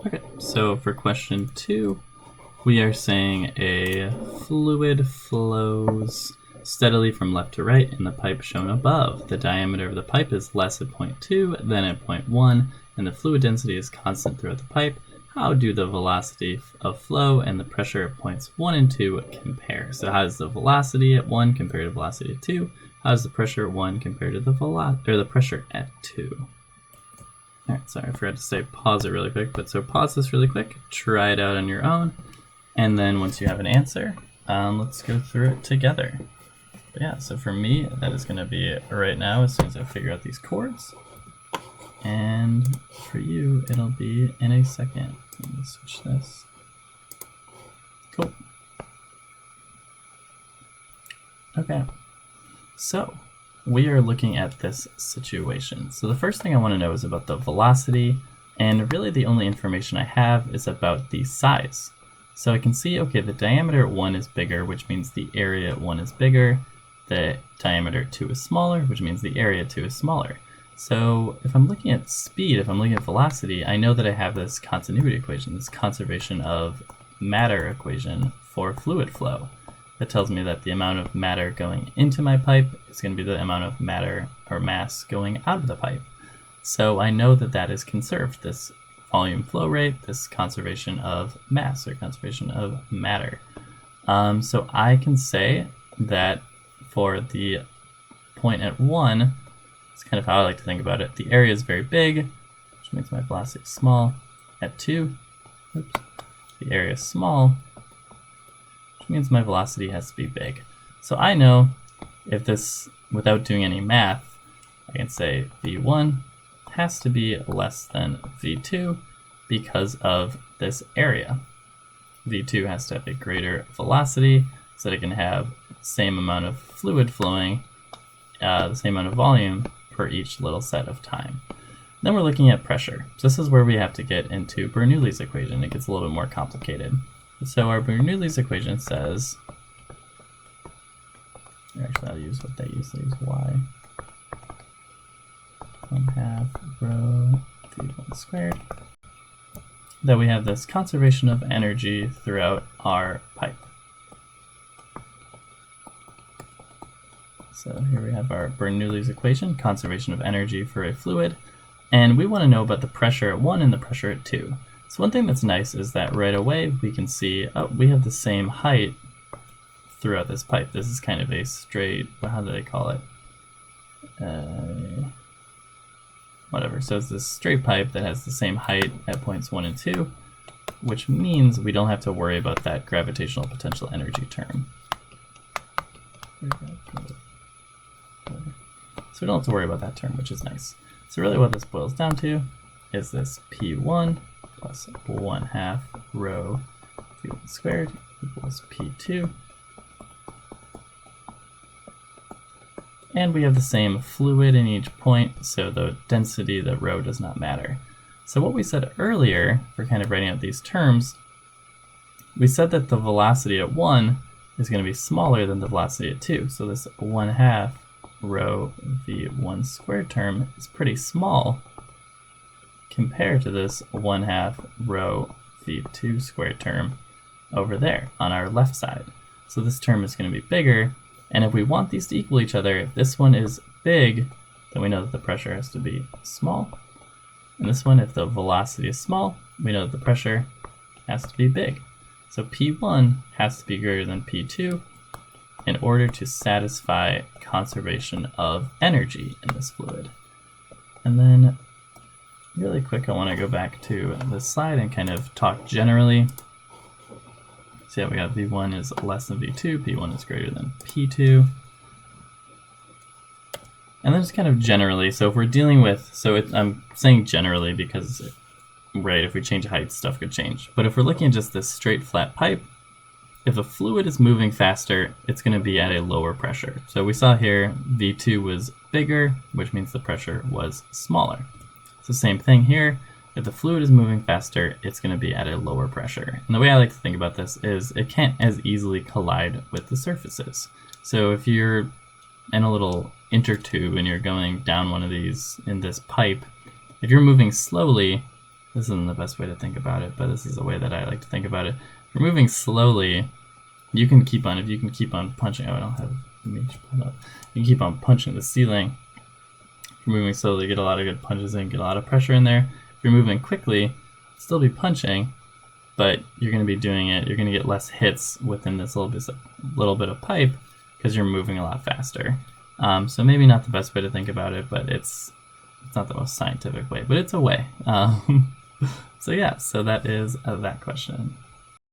Okay, so for question 2, we are saying a fluid flows steadily from left to right in the pipe shown above. The diameter of the pipe is less at point 2 than at point 1, and the fluid density is constant throughout the pipe. How do the velocity of flow and the pressure at points 1 and 2 compare? So how does the velocity at 1 compare to velocity at 2? How does the pressure at 1 compare to the pressure at 2? Alright, sorry, I forgot to say pause it really quick, but so pause this really quick, try it out on your own, and then once you have an answer, let's go through it together. But yeah, so for me, that is going to be it right now as soon as I figure out these chords. And for you, it'll be in a second. Let me switch this. Cool. Okay, so we are looking at this situation. So the first thing I want to know is about the velocity, and really the only information I have is about the size. So I can see, okay, the diameter at 1 is bigger, which means the area at 1 is bigger. The diameter at 2 is smaller, which means the area at 2 is smaller. So if I'm looking at speed, if I'm looking at velocity, I know that I have this continuity equation, this conservation of matter equation for fluid flow. That tells me that the amount of matter going into my pipe is going to be the amount of matter or mass going out of the pipe. So I know that that is conserved, this volume flow rate, this conservation of mass or conservation of matter. So I can say that for the point at 1, it's kind of how I like to think about it. The area is very big, which means my velocity is small. At 2, the area is small, which means my velocity has to be big. So I know if this, without doing any math, I can say V1 has to be less than V2 because of this area. V2 has to have a greater velocity so that it can have the same amount of fluid flowing, the same amount of volume per each little set of time. Then we're looking at pressure. So this is where we have to get into Bernoulli's equation. It gets a little bit more complicated. So our Bernoulli's equation says, actually I'll use what they use, they use y. 1/2 rho v1 squared. That we have this conservation of energy throughout our pipe. So here we have our Bernoulli's equation, conservation of energy for a fluid, and we want to know about the pressure at 1 and the pressure at 2. So one thing that's nice is that right away we can see, oh, we have the same height throughout this pipe. This is kind of a straight, how do they call it? Whatever, so it's this straight pipe that has the same height at points 1 and 2, which means we don't have to worry about that gravitational potential energy term. So we don't have to worry about that term, which is nice. So really what this boils down to is this P1 plus 1/2 rho v1 squared equals P2. And we have the same fluid in each point, so the density, the rho, does not matter. So what we said earlier, for kind of writing out these terms, we said that the velocity at 1 is going to be smaller than the velocity at 2. So this 1/2 rho v1 squared term is pretty small compared to this 1/2 rho v2 squared term over there on our left side. So this term is going to be bigger, and if we want these to equal each other, if this one is big, then we know that the pressure has to be small. And this one, if the velocity is small, we know that the pressure has to be big. So P1 has to be greater than P2 in order to satisfy conservation of energy in this fluid. And then really quick, I want to go back to this slide and kind of talk generally. So yeah, we have V1 is less than V2, P1 is greater than P2. And then just kind of generally, so if we're dealing with, I'm saying generally because, right, if we change height, stuff could change. But if we're looking at just this straight flat pipe, if the fluid is moving faster, it's going to be at a lower pressure. So we saw here V2 was bigger, which means the pressure was smaller. It's the same thing here. If the fluid is moving faster, it's going to be at a lower pressure. And the way I like to think about this is it can't as easily collide with the surfaces. So if you're in a little intertube and you're going down one of these in this pipe, if you're moving slowly, this isn't the best way to think about it, but this is a way that I like to think about it. If you're moving slowly, you can keep on, if you can keep on punching, oh, I don't have mage pulled up. You can keep on punching the ceiling. If you're moving slowly, get a lot of good punches in, get a lot of pressure in there. If you're moving quickly, still be punching, but you're going to be doing it, you're going to get less hits within this little bit of pipe because you're moving a lot faster. So maybe not the best way to think about it, but it's not the most scientific way, but it's a way. So yeah, so that is that question.